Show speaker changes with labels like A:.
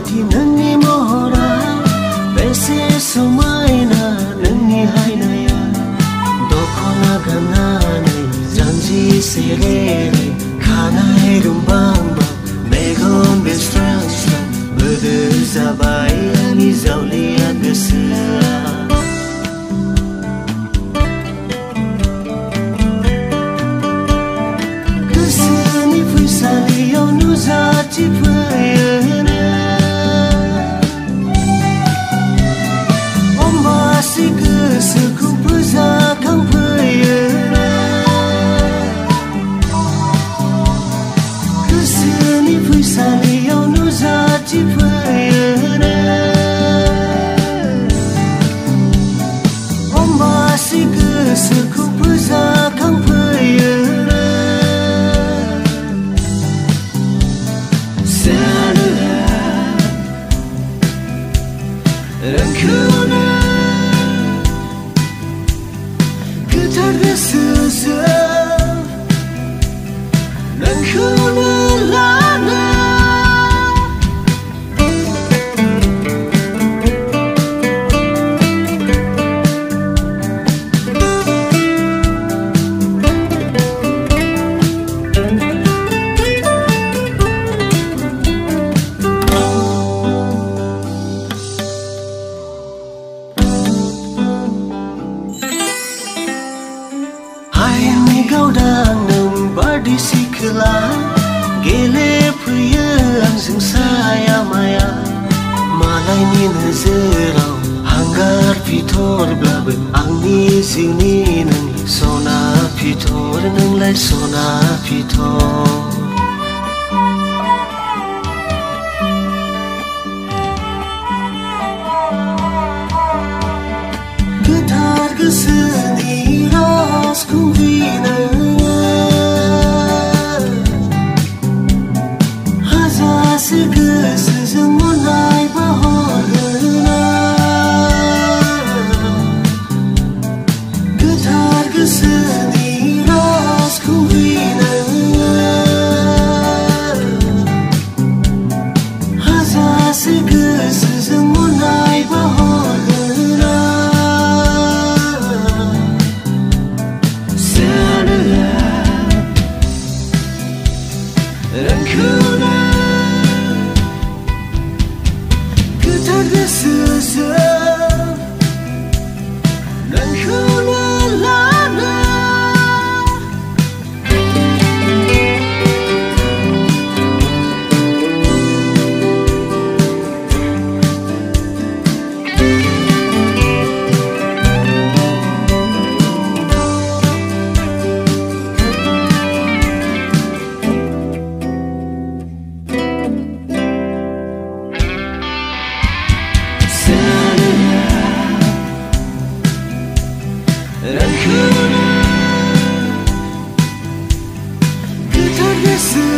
A: di nangni mohora bese somaina nangni hainaya dokona ganane janji serere kana herumbamba megon bestrastra berde zabaya ni zaulia gesera keseni fusali yonu zati payana ombasi keseku pezakang payana keseni fusali yonu zati payana ombasi keseku pezakang payana Rankuna Getar gesese Rankuna lana gaudang nang bardi sikla gele pria langsung saya maya malaini nazarau hanggar fitor blab angni sini nang sona fitor nang lai sona fitor getar geseni rasku Getar gesese